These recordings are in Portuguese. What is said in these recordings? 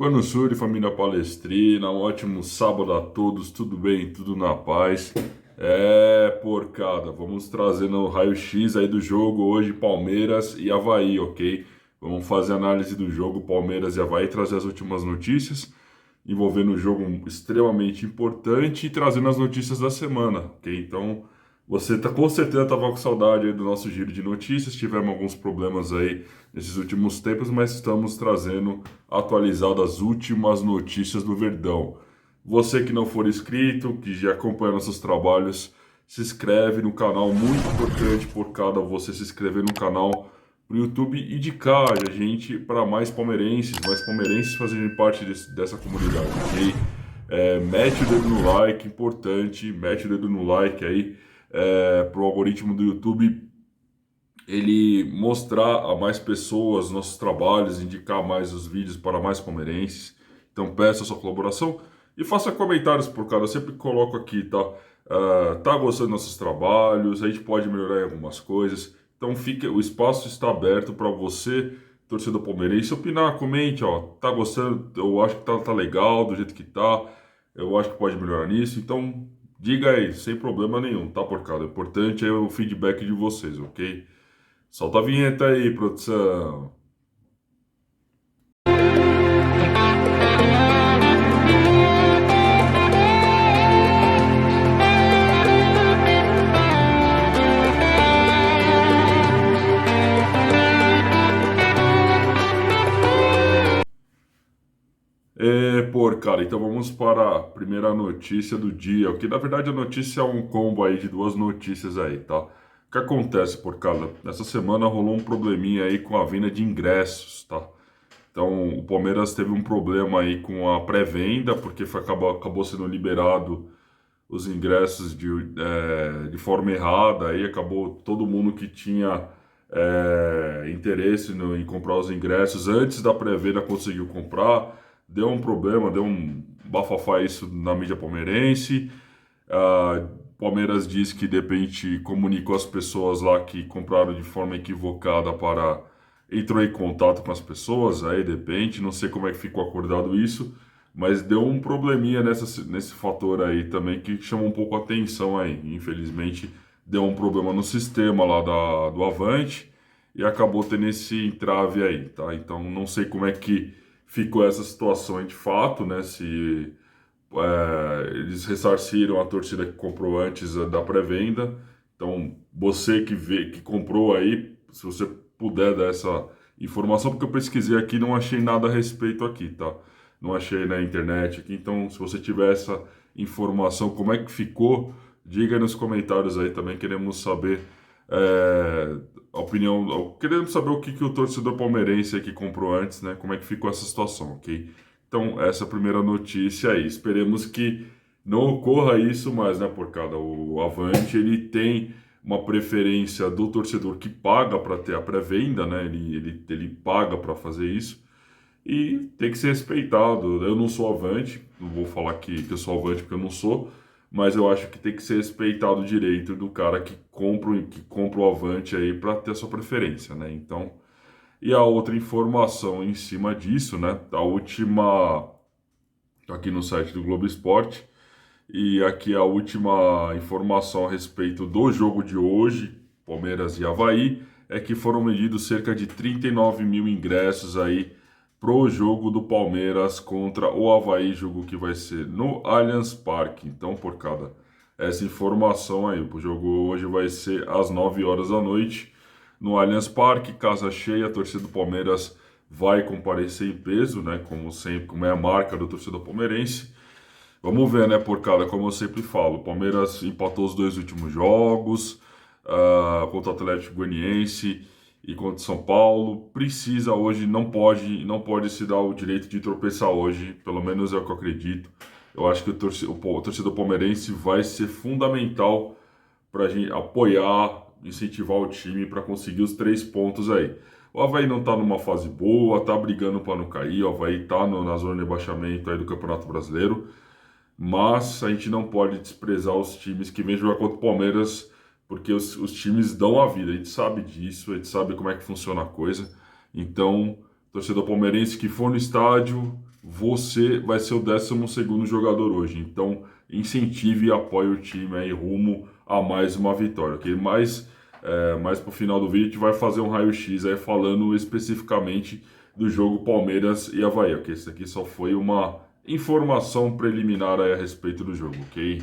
Quando Sul, família Palestrina, um ótimo sábado a todos, tudo bem, tudo na paz. Porcada, vamos trazendo o raio-x aí do jogo hoje, Palmeiras e Avaí, ok? Vamos fazer análise do jogo Palmeiras e Avaí, trazer as últimas notícias envolvendo um jogo extremamente importante e trazendo as notícias da semana, ok? Então, você tá, com certeza estava com saudade aí do nosso giro de notícias, tivemos alguns problemas aí nesses últimos tempos, mas estamos trazendo atualizado as últimas notícias do Verdão. Você que não for inscrito, que já acompanha nossos trabalhos, se inscreve no canal, muito importante por cada você se inscrever no canal pro YouTube indicar a gente para mais palmeirenses fazerem parte dessa comunidade, ok? Mete o dedo no like, importante, mete o dedo no like aí pro algoritmo do YouTube ele mostrar a mais pessoas nossos trabalhos, indicar mais os vídeos para mais palmeirenses. Então peço a sua colaboração e faça comentários por cada. Eu sempre coloco aqui, tá? Tá gostando dos nossos trabalhos? A gente pode melhorar em algumas coisas. Então fique, o espaço está aberto para você, torcedor palmeirense, opinar, comente, ó. Tá gostando? Eu acho que tá legal do jeito que tá. Eu acho que pode melhorar nisso. Então diga aí, sem problema nenhum, tá, porcada? O importante é o feedback de vocês, ok? Solta a vinheta aí, produção. Cara, então vamos para a primeira notícia do dia. O que na verdade a notícia é um combo aí de duas notícias aí, tá? O que acontece, cara? Essa semana rolou um probleminha aí com a venda de ingressos, tá? Então o Palmeiras teve um problema aí com a pré-venda, porque acabou sendo liberado os ingressos de forma errada, aí acabou todo mundo que tinha interesse em comprar os ingressos antes da pré-venda conseguiu comprar, deu um problema, deu um bafafá isso na mídia palmeirense. Palmeiras diz que de repente comunicou as pessoas lá que compraram de forma equivocada para entrou em contato com as pessoas, aí de repente, não sei como é que ficou acordado isso, mas deu um probleminha nesse fator aí também que chamou um pouco a atenção aí. Infelizmente, deu um problema no sistema lá do Avante e acabou tendo esse entrave aí, tá? Então, não sei como é que ficou essa situação aí de fato, né? Se eles ressarciram a torcida que comprou antes da pré-venda. Então, você que comprou aí, se você puder dar essa informação, porque eu pesquisei aqui e não achei nada a respeito aqui, tá? Não achei na internet aqui. Então, se você tiver essa informação, como é que ficou, diga aí nos comentários aí também. Queremos saber a opinião, queremos saber o que o torcedor palmeirense aí que comprou antes, né? Como é que ficou essa situação, ok? Então, essa é a primeira notícia aí. Esperemos que não ocorra isso mais, né, porcada? O Avante, ele tem uma preferência do torcedor que paga para ter a pré-venda, né? Ele paga para fazer isso e tem que ser respeitado. Eu não sou Avante, não vou falar que eu sou Avante porque eu não sou, mas eu acho que tem que ser respeitado o direito do cara que compra o Avante aí para ter a sua preferência, né? Então, e a outra informação em cima disso, né? A última, aqui no site do Globo Esporte, e aqui a última informação a respeito do jogo de hoje, Palmeiras e Avaí, é que foram vendidos cerca de 39 mil ingressos aí pro jogo do Palmeiras contra o Avaí, jogo que vai ser no Allianz Parque. Então, por cada essa informação aí, o jogo hoje vai ser às 9 horas da noite no Allianz Parque, casa cheia, a torcida do Palmeiras vai comparecer em peso, né? Como sempre, como é a marca do torcedor palmeirense. Vamos ver, né, porcada, como eu sempre falo, o Palmeiras empatou os dois últimos jogos, contra o Atlético Goianiense e contra o São Paulo. Precisa hoje, não pode se dar o direito de tropeçar hoje, pelo menos é o que eu acredito. Eu acho que o torcedor palmeirense vai ser fundamental para a gente apoiar, incentivar o time para conseguir os 3 pontos aí. O Avaí não está numa fase boa, tá brigando para não cair, o Avaí está na zona de rebaixamento aí do Campeonato Brasileiro, mas a gente não pode desprezar os times que vêm jogar contra o Palmeiras, porque os times dão a vida, a gente sabe disso, a gente sabe como é que funciona a coisa. Então, Torcedor palmeirense que for no estádio, você vai ser o 12º jogador hoje. Então, incentive e apoie o time aí rumo a mais uma vitória. Ok? Mais pro final do vídeo, a gente vai fazer um raio-x aí falando especificamente do jogo Palmeiras e Avaí. Ok? Isso aqui só foi uma informação preliminar aí a respeito do jogo, ok?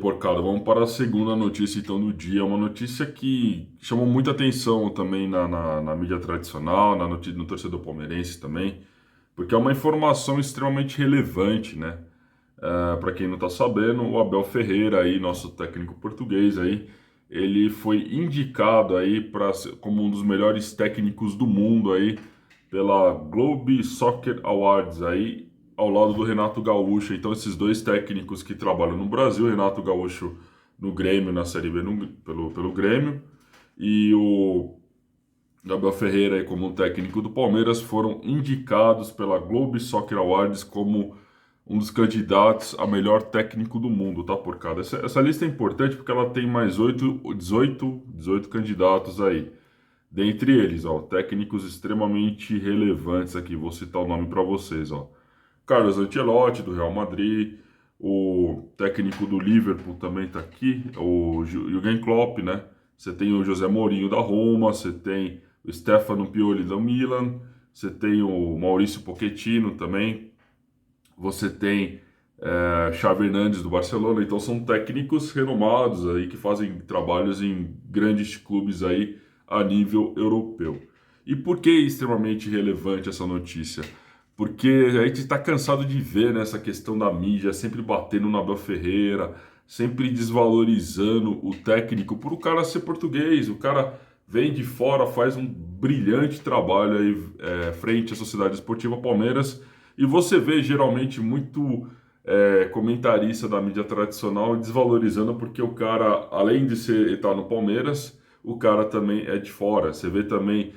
Porcada, vamos para a segunda notícia então do dia. Uma notícia que chamou muita atenção também na mídia tradicional, no torcedor palmeirense também, porque é uma informação extremamente relevante, né? Para quem não está sabendo, o Abel Ferreira, aí, nosso técnico português, aí, ele foi indicado aí como um dos melhores técnicos do mundo aí pela Globe Soccer Awards aí, ao lado do Renato Gaúcho. Então, esses dois técnicos que trabalham no Brasil, Renato Gaúcho no Grêmio, na Série B pelo Grêmio, e o Gabriel Ferreira, aí, como um técnico do Palmeiras, foram indicados pela Globe Soccer Awards como um dos candidatos a melhor técnico do mundo, tá, porcada? Essa lista é importante porque ela tem mais 18 candidatos aí. Dentre eles, ó, técnicos extremamente relevantes aqui, vou citar o nome para vocês, ó. Carlos Ancelotti, do Real Madrid, o técnico do Liverpool também está aqui, o Jürgen Klopp, né? Você tem o José Mourinho da Roma, você tem o Stefano Pioli do Milan, você tem o Maurício Pochettino também, você tem Xavi Hernandes do Barcelona. Então são técnicos renomados aí que fazem trabalhos em grandes clubes aí a nível europeu. E por que é extremamente relevante essa notícia? Porque a gente está cansado de ver nessa questão da mídia sempre batendo na Abel Ferreira, sempre desvalorizando o técnico por o cara ser português. O cara vem de fora, faz um brilhante trabalho aí frente à Sociedade Esportiva Palmeiras, e você vê geralmente muito comentarista da mídia tradicional desvalorizando porque o cara, além de estar no Palmeiras, o cara também é de fora. Você vê também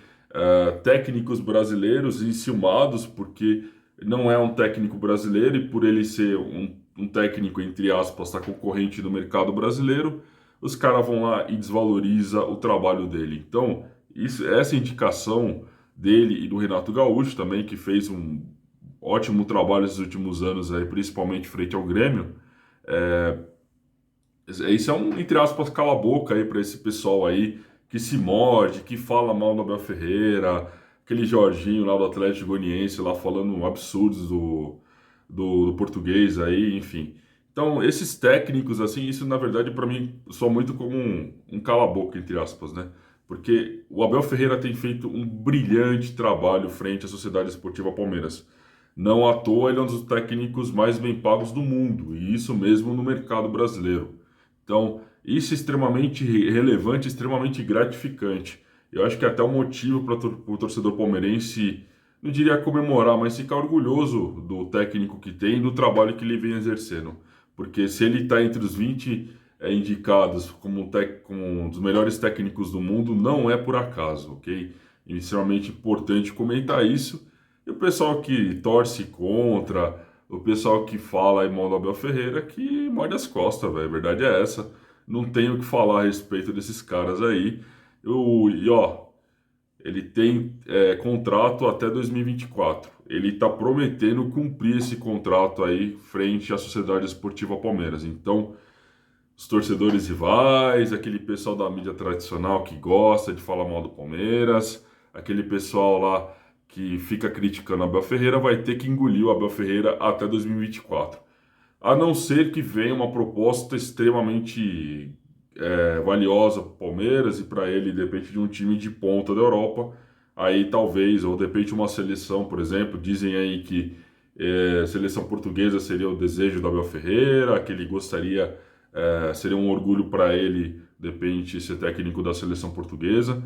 técnicos brasileiros enciumados porque não é um técnico brasileiro, e por ele ser um técnico, entre aspas, tá concorrente do mercado brasileiro, os caras vão lá e desvaloriza o trabalho dele. Então, essa indicação dele e do Renato Gaúcho também, que fez um ótimo trabalho esses últimos anos aí, principalmente frente ao Grêmio, isso é um, entre aspas, cala-boca aí para esse pessoal aí que se morde, que fala mal do Abel Ferreira, aquele Jorginho lá do Atlético Goianiense lá falando absurdos do português aí, enfim. Então, esses técnicos, assim, isso na verdade para mim soa muito como um cala-boca, entre aspas, né? Porque o Abel Ferreira tem feito um brilhante trabalho frente à Sociedade Esportiva Palmeiras. Não à toa, ele é um dos técnicos mais bem pagos do mundo, e isso mesmo no mercado brasileiro. Então, isso é extremamente relevante, extremamente gratificante. Eu acho que é até um motivo para o torcedor palmeirense, não diria comemorar, mas ficar orgulhoso do técnico que tem e do trabalho que ele vem exercendo. Porque se ele está entre os 20 indicados como um dos melhores técnicos do mundo, não é por acaso, ok? É extremamente importante comentar isso. E o pessoal que torce contra, o pessoal que fala aí mal do Abel Ferreira, que morde as costas, velho. A verdade é essa. Não tenho o que falar a respeito desses caras aí. E ó, ele tem contrato até 2024. Ele está prometendo cumprir esse contrato aí frente à Sociedade Esportiva Palmeiras. Então, os torcedores rivais, aquele pessoal da mídia tradicional que gosta de falar mal do Palmeiras, aquele pessoal lá que fica criticando o Abel Ferreira, vai ter que engolir o Abel Ferreira até 2024. A não ser que venha uma proposta extremamente valiosa para o Palmeiras e para ele, de repente, de um time de ponta da Europa. Aí talvez, ou de repente uma seleção, por exemplo, dizem aí que a seleção portuguesa seria o desejo do Abel Ferreira, que ele gostaria, seria um orgulho para ele, de repente, ser técnico da seleção portuguesa.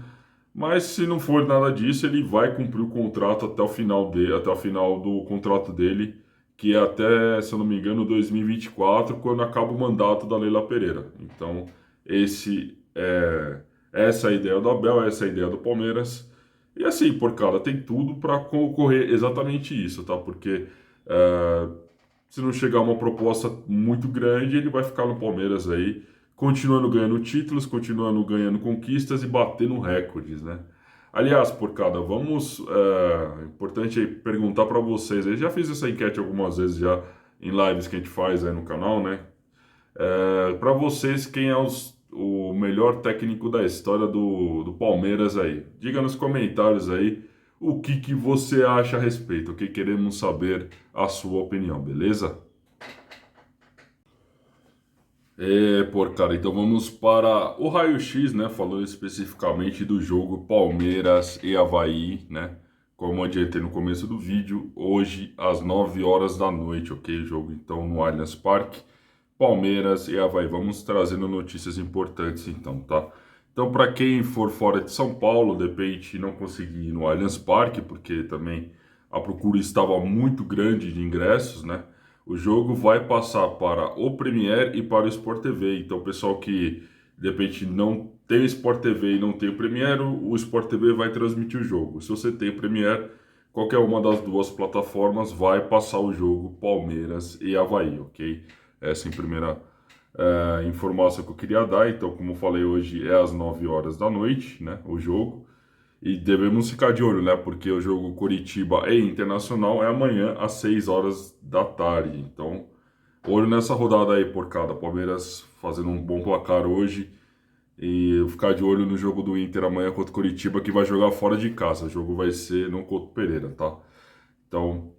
Mas se não for nada disso, ele vai cumprir o contrato até o final até o final do contrato dele, que é até, se eu não me engano, 2024, quando acaba o mandato da Leila Pereira. Então, essa é a ideia do Abel, essa é a ideia do Palmeiras. E assim, porcada, tem tudo para concorrer exatamente isso, tá? Porque se não chegar uma proposta muito grande, ele vai ficar no Palmeiras aí, continuando ganhando títulos, continuando ganhando conquistas e batendo recordes, né? Aliás, Porcada, vamos. Importante aí perguntar para vocês. Eu já fiz essa enquete algumas vezes já em lives que a gente faz aí no canal, né? Para vocês, quem é o melhor técnico da história do Palmeiras aí? Diga nos comentários aí o que você acha a respeito, o que queremos saber a sua opinião, beleza? Cara, então vamos para o raio-x, né? Falando especificamente do jogo Palmeiras e Avaí, né? Como eu adiantei no começo do vídeo, hoje às 9 horas da noite, ok? Jogo então no Allianz Parque, Palmeiras e Avaí. Vamos trazendo notícias importantes então, tá? Então, para quem for fora de São Paulo, de repente não conseguir ir no Allianz Parque, porque também a procura estava muito grande de ingressos, né? O jogo vai passar para o Premier e para o Sport TV. Então, o pessoal que de repente não tem o Sport TV e não tem o Premier, o Sport TV vai transmitir o jogo. Se você tem o Premier, qualquer uma das duas plataformas vai passar o jogo Palmeiras e Avaí, ok? Essa é a primeira informação que eu queria dar. Então, como eu falei, hoje é às 9 horas da noite, né? O jogo. E devemos ficar de olho, né? Porque o jogo Coritiba e Internacional é amanhã às 6 horas da tarde. Então, olho nessa rodada aí, Porcada. Palmeiras fazendo um bom placar hoje. E ficar de olho no jogo do Inter amanhã contra o Coritiba, que vai jogar fora de casa. O jogo vai ser no Couto Pereira, tá? Então,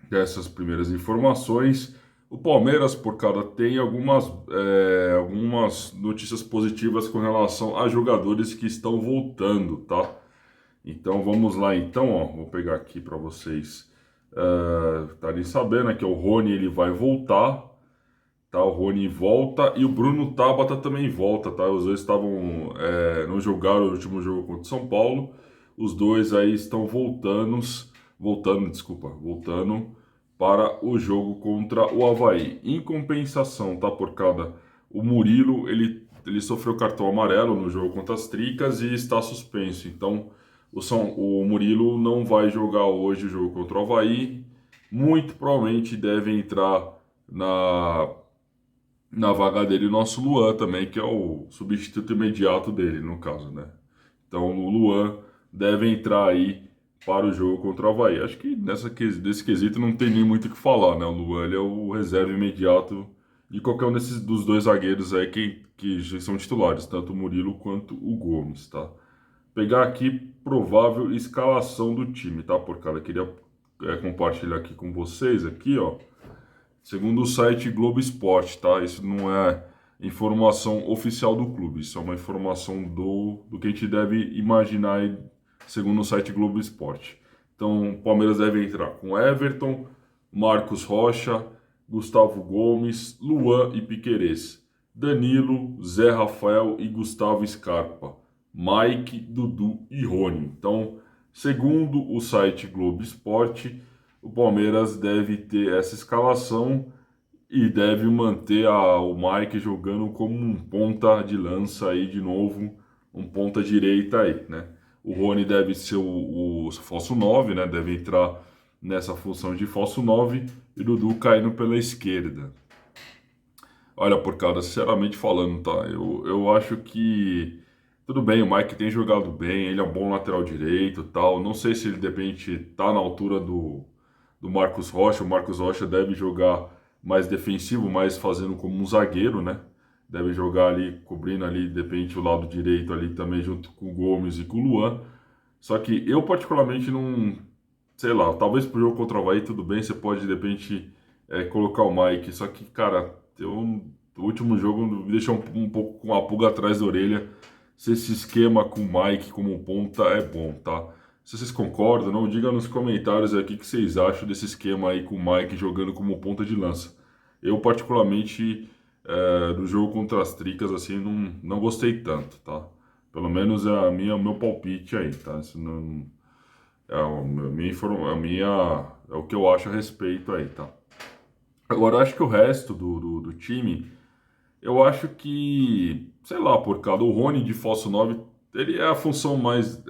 dessas primeiras informações. O Palmeiras, Porcada, tem algumas notícias positivas com relação a jogadores que estão voltando, tá? Então vamos lá, então, ó, vou pegar aqui para vocês estarem sabendo, né, que o Rony ele vai voltar, tá? O Rony volta e o Bruno Tabata também volta, tá? Os dois não jogaram o último jogo contra o São Paulo, os dois aí estão voltando para o jogo contra o Avaí. Em compensação, tá, Porcada? O Murilo ele sofreu cartão amarelo no jogo contra as Tricas e está suspenso, então o Murilo não vai jogar hoje o jogo contra o Avaí. Muito provavelmente deve entrar na vaga dele o nosso Luan também, que é o substituto imediato dele, no caso, né? Então o Luan deve entrar aí para o jogo contra o Avaí. Acho que desse quesito não tem nem muito o que falar, né? O Luan ele é o reserva imediato de qualquer um dos dois zagueiros aí que já são titulares, tanto o Murilo quanto o Gomes, tá? Pegar aqui provável escalação do time, tá, porcada? Queria compartilhar aqui com vocês aqui, ó. Segundo o site Globo Esporte, tá? Isso não é informação oficial do clube, isso é uma informação do que a gente deve imaginar aí, segundo o site Globo Esporte. Então, o Palmeiras deve entrar com Everton, Marcos Rocha, Gustavo Gomes, Luan e Piquerez, Danilo, Zé Rafael e Gustavo Scarpa, Mike, Dudu e Rony. Então, segundo o site Globo Esporte, o Palmeiras deve ter essa escalação e deve manter o Mike jogando como um ponta de lança aí de novo, um ponta direita aí, né? O Rony deve ser o falso 9, né? Deve entrar nessa função de falso 9 e o Dudu caindo pela esquerda. Olha, Porcada, sinceramente falando, tá? Eu acho que tudo bem, o Mike tem jogado bem, ele é um bom lateral direito, tal. Não sei se ele de repente tá na altura do Marcos Rocha. O Marcos Rocha deve jogar mais defensivo, mais fazendo como um zagueiro, né? Deve jogar ali, cobrindo ali, de repente, o lado direito ali também, junto com o Gomes e com o Luan. Só que eu, particularmente, não. Sei lá, talvez pro jogo contra o Avaí, tudo bem, você pode, de repente, colocar o Mike. Só que, cara, o último jogo me deixou um pouco com a pulga atrás da orelha. Se esse esquema com o Mike como ponta é bom, tá? Se vocês concordam, não, diga nos comentários aqui o que vocês acham desse esquema aí com o Mike jogando como ponta de lança. Eu, particularmente, do jogo contra as Tricas, assim, não gostei tanto, tá? Pelo menos é o meu palpite aí, tá? Isso não, é o que eu acho a respeito aí, tá? Agora, eu acho que o resto do time, eu acho que, sei lá, por causa do Rony de falso 9 ele é a função mais.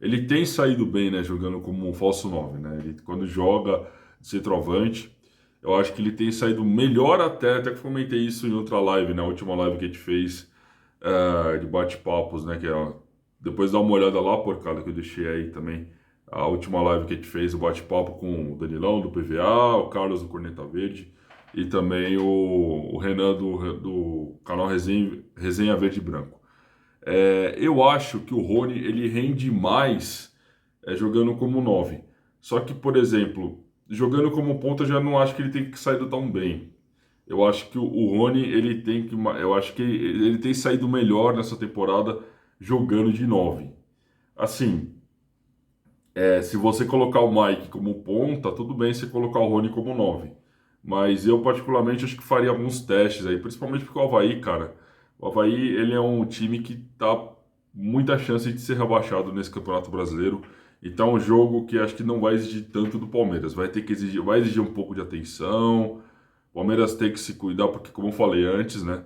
Ele tem saído bem, né, jogando como um falso 9, né? Ele, quando joga de centroavante, eu acho que ele tem saído melhor até que eu comentei isso em outra live, né? A última live que a gente fez de bate-papos, né? Que é depois dá uma olhada lá, porcada, que eu deixei aí também. A última live que a gente fez, o bate-papo com o Danilão do PVA, o Carlos do Corneta Verde e também o Renan do canal Resenha Verde e Branco. Eu acho que o Rony ele rende mais jogando como 9. Só que, por exemplo, jogando como ponta, eu já não acho que ele tem que sair tão bem. Eu acho que o Rony ele tem que, eu acho que ele tem saído melhor nessa temporada jogando de 9. Assim, se você colocar o Mike como ponta, tudo bem você colocar o Rony como 9. Mas eu, particularmente, acho que faria alguns testes aí, principalmente porque o Avaí, cara, o Avaí, ele é um time que tá muita chance de ser rebaixado nesse Campeonato Brasileiro. Então, é um jogo que acho que não vai exigir tanto do Palmeiras. Vai ter que exigir, vai exigir um pouco de atenção. O Palmeiras tem que se cuidar, porque, como eu falei antes, né,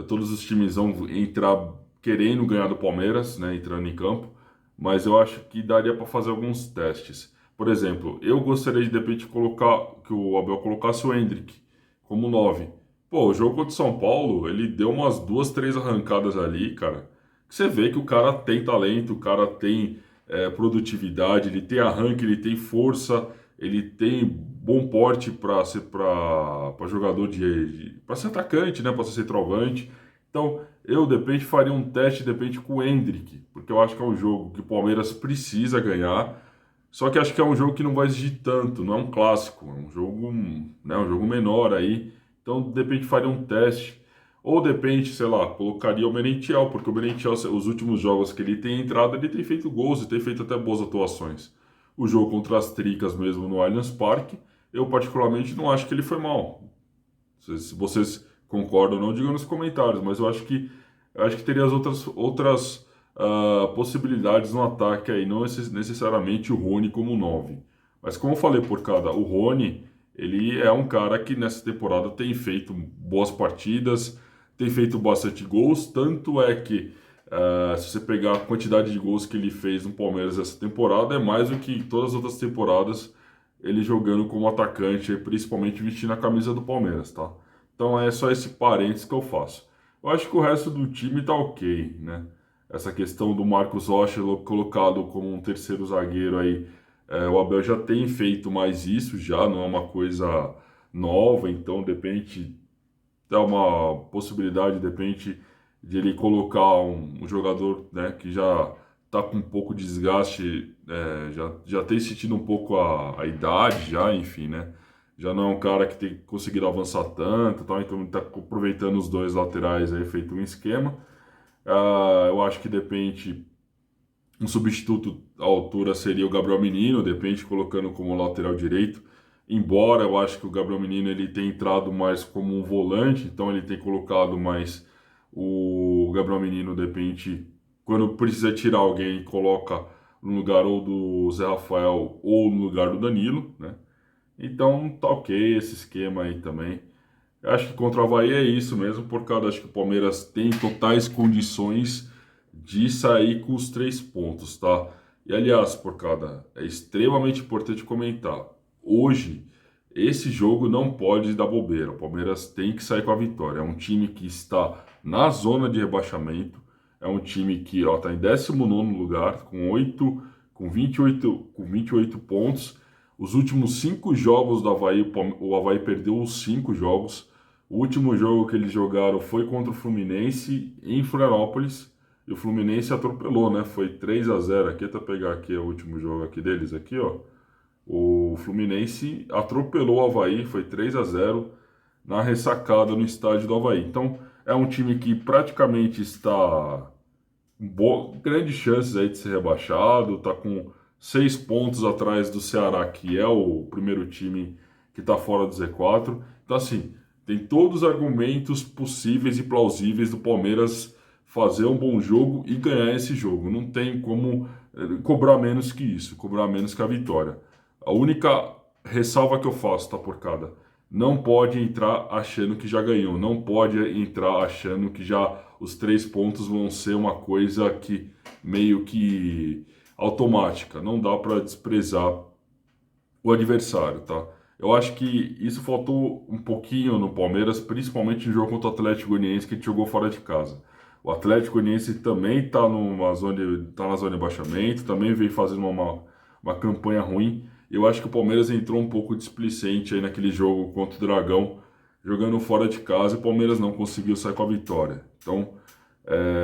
todos os times vão entrar querendo ganhar do Palmeiras, né, entrando em campo. Mas eu acho que daria para fazer alguns testes. Por exemplo, eu gostaria de repente colocar que o Abel colocasse o Endrick como 9. Pô, o jogo contra o São Paulo, ele deu umas duas, três arrancadas ali, cara. Que você vê que o cara tem talento, o cara tem produtividade, ele tem arranque, ele tem força, ele tem bom porte para ser para jogador para ser atacante, né, para ser centroavante. Então, eu, de repente, faria um teste, de repente, com o Endrick, porque eu acho que é um jogo que o Palmeiras precisa ganhar, só que acho que é um jogo que não vai exigir tanto, não é um clássico, é um jogo, né, um jogo menor aí, então, de repente, faria um teste, ou, de repente, sei lá, colocaria o Merentiel, porque o Merentiel, os últimos jogos que ele tem entrado, ele tem feito gols e tem feito até boas atuações. O jogo contra as Tricas mesmo no Allianz Parque, eu particularmente não acho que ele foi mal. Se vocês concordam ou não, digam nos comentários, mas eu acho que teria as outras possibilidades no ataque aí, não necessariamente o Rony como 9. Mas como eu falei por cada, o Rony, ele é um cara que nessa temporada tem feito boas partidas, tem feito bastante gols, tanto é que se você pegar a quantidade de gols que ele fez no Palmeiras essa temporada, é mais do que todas as outras temporadas ele jogando como atacante, principalmente vestindo a camisa do Palmeiras, tá? Então é só esse parênteses que eu faço. Eu acho que o resto do time tá ok, né? Essa questão do Marcos Rocha colocado como um terceiro zagueiro aí, o Abel já tem feito mais isso, já não é uma coisa nova, então de repente dá uma possibilidade, de repente, de ele colocar um jogador, né, que já está com um pouco de desgaste, já tem sentido um pouco a idade, já, enfim, né? Já não é um cara que tem conseguido avançar tanto, tal, então ele está aproveitando os dois laterais aí, feito um esquema. Eu acho que depende, um substituto à altura seria o Gabriel Menino, depende colocando como lateral direito. Embora eu acho que o Gabriel Menino ele tem entrado mais como um volante, então ele tem colocado mais o Gabriel Menino, depende, quando precisa tirar alguém, coloca no lugar ou do Zé Rafael ou no lugar do Danilo, né? Então tá ok esse esquema aí também. Eu acho que contra o Avaí é isso mesmo, porque eu acho que o Palmeiras tem totais condições de sair com os 3 pontos, tá? E aliás, porcada, é extremamente importante comentar. Hoje, esse jogo não pode dar bobeira. O Palmeiras tem que sair com a vitória. É um time que está na zona de rebaixamento. É um time que está em 19º lugar, com 28 pontos. Os últimos 5 jogos do Avaí, o Avaí perdeu os 5 jogos. O último jogo que eles jogaram foi contra o Fluminense em Florianópolis. E o Fluminense atropelou, né? Foi 3-0. Aqui, até pegar aqui o último jogo aqui deles, aqui, ó. O Fluminense atropelou o Avaí, foi 3-0 na ressacada no estádio do Avaí. Então, é um time que praticamente está com grandes chances aí de ser rebaixado, está com 6 pontos atrás do Ceará, que é o primeiro time que está fora do Z4. Então, assim, tem todos os argumentos possíveis e plausíveis do Palmeiras fazer um bom jogo e ganhar esse jogo. Não tem como cobrar menos que isso, cobrar menos que a vitória. A única ressalva que eu faço, tá, porcada? Não pode entrar achando que já ganhou, não pode entrar achando que já os 3 pontos vão ser uma coisa que meio que automática. Não dá para desprezar o adversário, tá? Eu acho que isso faltou um pouquinho no Palmeiras, principalmente no jogo contra o Atlético Goianiense, que a gente jogou fora de casa. O Atlético Goianiense também está tá na zona de rebaixamento, também vem fazendo uma campanha ruim. Eu acho que o Palmeiras entrou um pouco displicente aí naquele jogo contra o Dragão, jogando fora de casa, e o Palmeiras não conseguiu sair com a vitória. Então,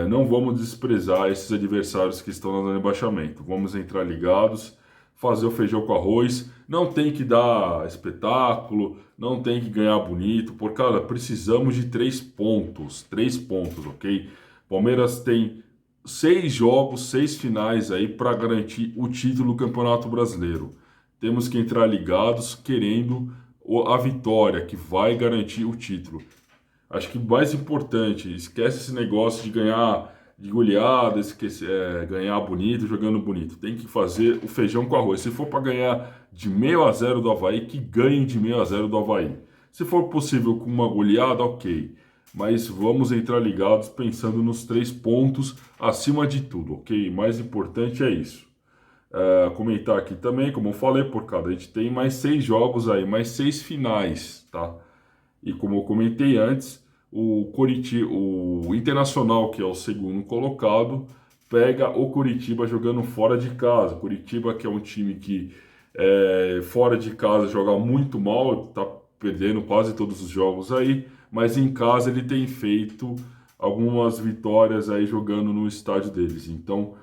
não vamos desprezar esses adversários que estão na zona de rebaixamento. Vamos entrar ligados, fazer o feijão com arroz. Não tem que dar espetáculo, não tem que ganhar bonito, porque, cara, precisamos de 3 pontos. 3 pontos, ok? Palmeiras tem 6 jogos, 6 finais aí para garantir o título do Campeonato Brasileiro. Temos que entrar ligados, querendo a vitória, que vai garantir o título. Acho que o mais importante, esquece esse negócio de ganhar de goleada, ganhar bonito, jogando bonito. Tem que fazer o feijão com arroz. Se for para ganhar de 0-0 do Avaí, que ganhe de 0-0 do Avaí. Se for possível com uma goleada, ok. Mas vamos entrar ligados pensando nos 3 pontos acima de tudo, ok? Mais importante é isso. Comentar aqui também, como eu falei, por cada a gente tem mais 6 jogos aí, mais 6 finais, tá? E como eu comentei antes, o Internacional, que é o segundo colocado, pega o Coritiba jogando fora de casa. Coritiba, que é um time que fora de casa joga muito mal, está perdendo quase todos os jogos aí, mas em casa ele tem feito algumas vitórias aí jogando no estádio deles. Então,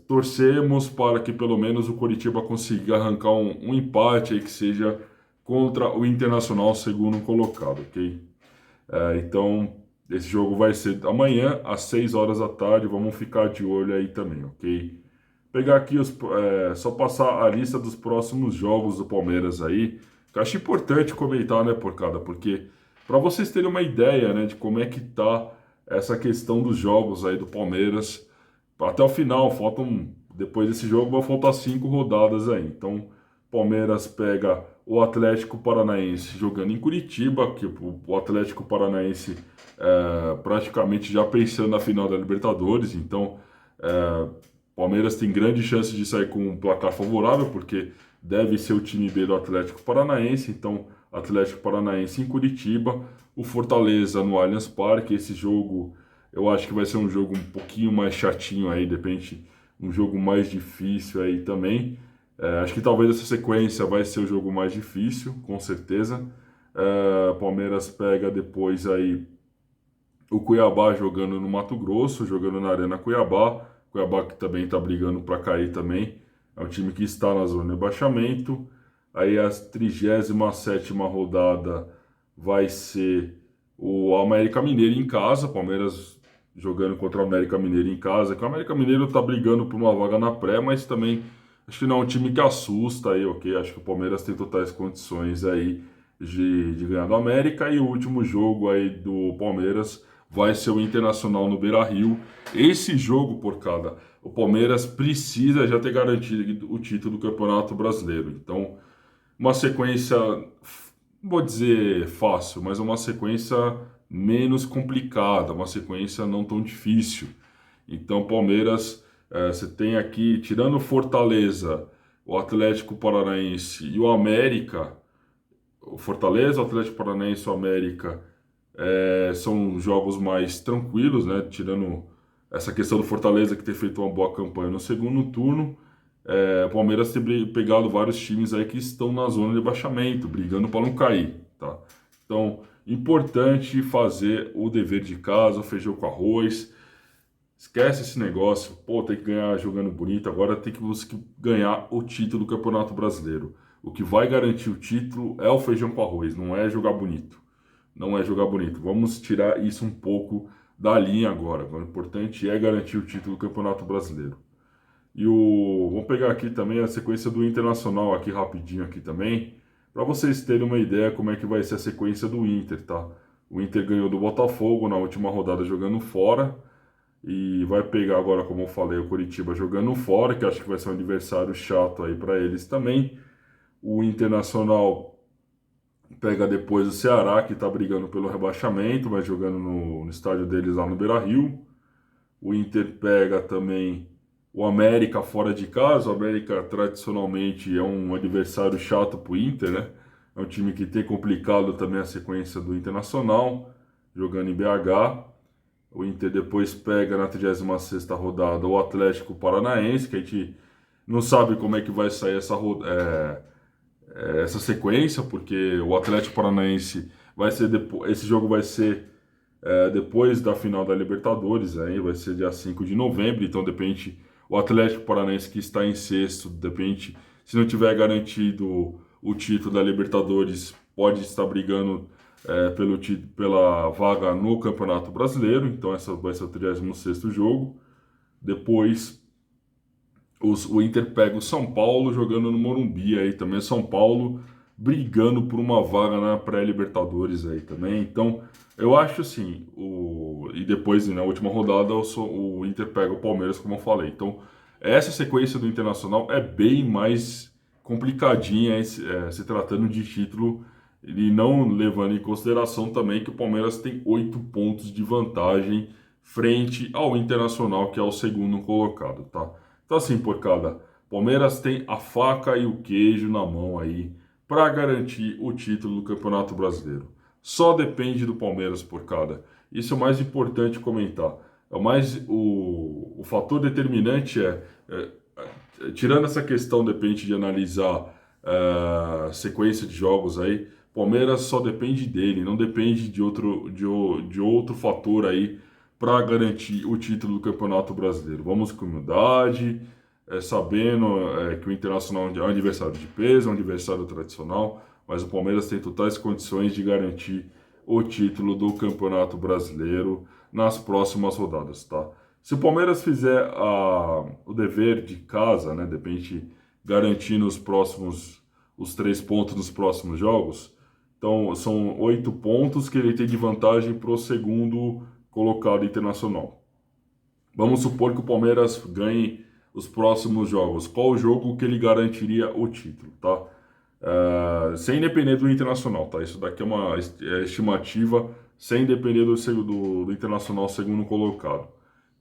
torcemos para que pelo menos o Coritiba consiga arrancar um empate aí que seja contra o Internacional, segundo colocado, ok? Então, esse jogo vai ser amanhã, às 6 horas da tarde. Vamos ficar de olho aí também, ok? Pegar aqui, só passar a lista dos próximos jogos do Palmeiras aí, que eu acho importante comentar, né, Porcada? Porque, para vocês terem uma ideia, né, de como é que tá essa questão dos jogos aí do Palmeiras, até o final, depois desse jogo, vai faltar 5 rodadas aí. Então, Palmeiras pega o Atlético Paranaense jogando em Curitiba, que o Atlético Paranaense praticamente já pensando na final da Libertadores. Então, Palmeiras tem grande chance de sair com um placar favorável, porque deve ser o time B do Atlético Paranaense. Então, Atlético Paranaense em Curitiba, o Fortaleza no Allianz Parque. Esse jogo eu acho que vai ser um jogo um pouquinho mais chatinho aí, de repente um jogo mais difícil aí também. Acho que talvez essa sequência vai ser o jogo mais difícil, com certeza. Palmeiras pega depois aí o Cuiabá jogando no Mato Grosso, jogando na Arena Cuiabá. Cuiabá que também está brigando para cair também. É um time que está na zona de rebaixamento. Aí a 37ª rodada vai ser o América Mineiro em casa. Palmeiras jogando contra o América Mineiro em casa. Que o América Mineiro está brigando por uma vaga na pré, mas também acho que não é um time que assusta aí, ok? Acho que o Palmeiras tem totais condições aí de ganhar do América. E o último jogo aí do Palmeiras vai ser o Internacional no Beira-Rio. Esse jogo, Porcada, o Palmeiras precisa já ter garantido o título do Campeonato Brasileiro. Então, uma sequência, não vou dizer fácil, mas uma sequência menos complicada, uma sequência não tão difícil. Então, Palmeiras, você tem aqui, tirando o Fortaleza, o Atlético Paranaense e o América, o Fortaleza, o Atlético Paranaense e o América são jogos mais tranquilos, né? Tirando essa questão do Fortaleza que ter feito uma boa campanha no segundo turno, o Palmeiras tem pegado vários times aí que estão na zona de rebaixamento, brigando para não cair, tá? Então, importante fazer o dever de casa, o feijão com arroz. Esquece esse negócio, pô, tem que ganhar jogando bonito, agora tem que ganhar o título do Campeonato Brasileiro. O que vai garantir o título é o feijão com arroz, não é jogar bonito. Não é jogar bonito. Vamos tirar isso um pouco da linha agora. O importante é garantir o título do Campeonato Brasileiro. Vamos pegar aqui também a sequência do Internacional aqui rapidinho aqui também, para vocês terem uma ideia como é que vai ser a sequência do Inter, tá? O Inter ganhou do Botafogo na última rodada jogando fora e vai pegar agora, como eu falei, o Coritiba jogando fora, que acho que vai ser um adversário chato aí para eles também. O Internacional pega depois o Ceará, que está brigando pelo rebaixamento, mas jogando no estádio deles lá no Beira-Rio. O Inter pega também o América fora de casa. O América tradicionalmente é um adversário chato para o Inter, né? É um time que tem complicado também a sequência do Internacional, jogando em BH. O Inter depois pega na 36ª rodada o Atlético Paranaense, que a gente não sabe como é que vai sair essa sequência, porque o Atlético Paranaense vai ser depois, esse jogo vai ser depois da final da Libertadores, aí vai ser dia 5 de novembro, então depende, o Atlético Paranaense que está em sexto, depende, se não tiver garantido o título da Libertadores, pode estar brigando pela vaga no Campeonato Brasileiro, então essa vai ser o 36º jogo. Depois o Inter pega o São Paulo jogando no Morumbi aí também, São Paulo brigando por uma vaga na pré-Libertadores aí também. Então, eu acho assim, e depois na última rodada o Inter pega o Palmeiras, como eu falei. Então, essa sequência do Internacional é bem mais complicadinha se tratando de título e não levando em consideração também que o Palmeiras tem 8 pontos de vantagem frente ao Internacional, que é o segundo colocado, tá? Então assim, porcada, Palmeiras tem a faca e o queijo na mão aí para garantir o título do Campeonato Brasileiro. Só depende do Palmeiras, porcada. Isso é o mais importante comentar. O fator determinante tirando essa questão, depende de analisar sequência de jogos aí, Palmeiras só depende dele, não depende de outro fator aí para garantir o título do Campeonato Brasileiro. Vamos com humildade, sabendo que o Internacional é um adversário de peso, é um adversário tradicional, mas o Palmeiras tem totais condições de garantir o título do Campeonato Brasileiro nas próximas rodadas, tá? Se o Palmeiras fizer o dever de casa, né, de repente garantir os 3 pontos nos próximos jogos, então são 8 pontos que ele tem de vantagem para o segundo colocado Internacional. Vamos supor que o Palmeiras ganhe os próximos jogos. Qual o jogo que ele garantiria o título, tá? Sem depender do Internacional, tá? Isso daqui é uma estimativa sem depender do Internacional segundo colocado.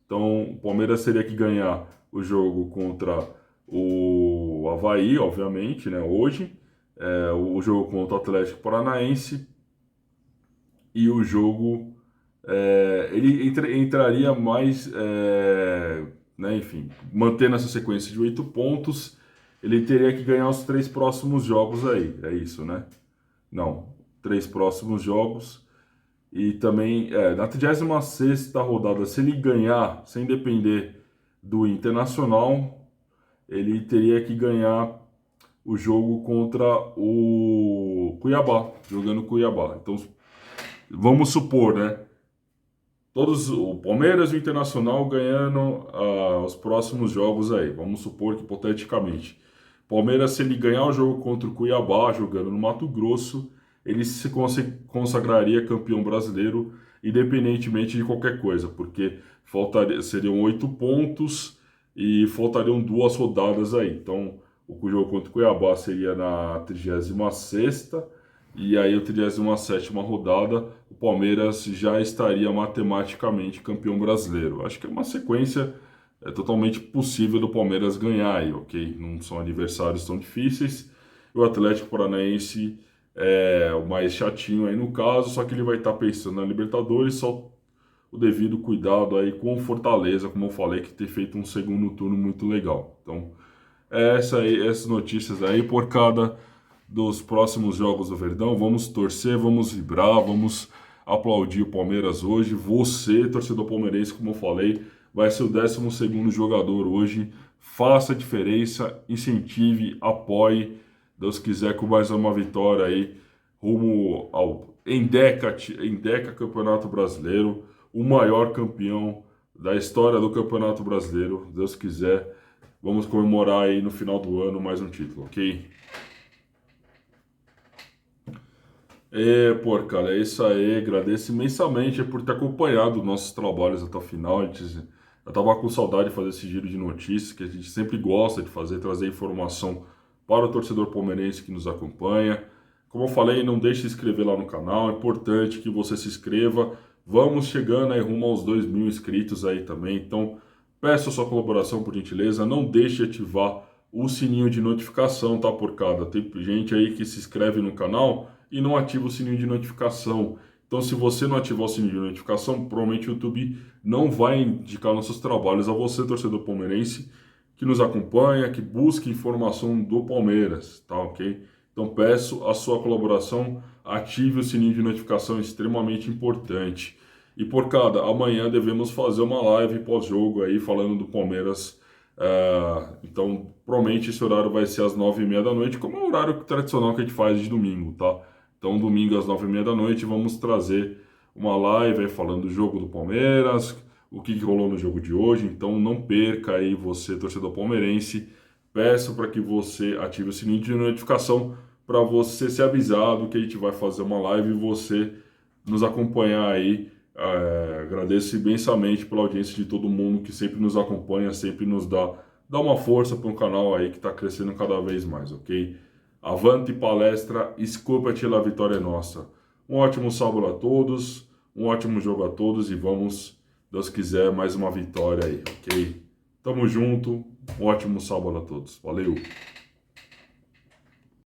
Então, o Palmeiras teria que ganhar o jogo contra o Avaí, obviamente, né? Hoje, o jogo contra o Atlético Paranaense e o jogo ele entraria mais, né, enfim, mantendo essa sequência de 8 pontos, ele teria que ganhar os 3 próximos jogos aí, é isso, né? Não, 3 próximos jogos. E também, na 36ª rodada, se ele ganhar, sem depender do Internacional, ele teria que ganhar o jogo contra o Cuiabá, jogando Cuiabá. Então, vamos supor, né? O Palmeiras e o Internacional ganhando os próximos jogos aí. Vamos supor que, hipoteticamente, Palmeiras, se ele ganhar o jogo contra o Cuiabá, jogando no Mato Grosso, ele se consagraria campeão brasileiro, independentemente de qualquer coisa, porque seriam 8 pontos e faltariam 2 rodadas aí. Então, o jogo contra o Cuiabá seria na 36ª, e aí a 37ª rodada, o Palmeiras já estaria matematicamente campeão brasileiro. Acho que é uma sequência totalmente possível do Palmeiras ganhar aí, ok? Não são adversários tão difíceis. O Atlético Paranaense é o mais chatinho aí no caso, só que ele vai estar pensando na Libertadores, só o devido cuidado aí com o Fortaleza, como eu falei, que tem feito um segundo turno muito legal. Então, essas notícias aí, por cada dos próximos jogos do Verdão, vamos torcer, vamos vibrar, vamos aplaudir o Palmeiras hoje. Você, torcedor palmeirense, como eu falei, vai ser o 12º jogador hoje. Faça a diferença, incentive, apoie. Deus quiser, com mais uma vitória aí, rumo ao Endeca Campeonato Brasileiro, o maior campeão da história do Campeonato Brasileiro. Deus quiser, vamos comemorar aí no final do ano mais um título, ok? Cara, é isso aí. Agradeço imensamente por ter acompanhado nossos trabalhos até o final. Eu tava com saudade de fazer esse giro de notícias, que a gente sempre gosta de fazer, trazer informação para o torcedor palmeirense que nos acompanha. Como eu falei, não deixe de se inscrever lá no canal. É importante que você se inscreva. Vamos chegando aí rumo aos 2.000 inscritos aí também. Então, peço a sua colaboração, por gentileza. Não deixe de ativar o sininho de notificação, tá, porcada? Tem gente aí que se inscreve no canal e não ativa o sininho de notificação. Então, se você não ativar o sininho de notificação, provavelmente o YouTube não vai indicar nossos trabalhos a você, torcedor palmeirense, que nos acompanha, que busca informação do Palmeiras, tá ok? Então, peço a sua colaboração, ative o sininho de notificação, é extremamente importante. E por cada, amanhã devemos fazer uma live pós-jogo aí, falando do Palmeiras. Então, provavelmente esse horário vai ser às 9h30 da noite, como é o horário tradicional que a gente faz de domingo, tá? Então, domingo às 9h30 da noite, vamos trazer uma live aí falando do jogo do Palmeiras, o que rolou no jogo de hoje. Então, não perca aí, você, torcedor palmeirense. Peço para que você ative o sininho de notificação para você ser avisado que a gente vai fazer uma live e você nos acompanhar aí. Agradeço imensamente pela audiência de todo mundo que sempre nos acompanha, sempre nos dá uma força para um canal aí que está crescendo cada vez mais, ok? Avante palestra, escupa-te, a vitória é nossa. Um ótimo sábado a todos, um ótimo jogo a todos e vamos, Deus quiser, mais uma vitória aí, ok? Tamo junto, um ótimo sábado a todos. Valeu!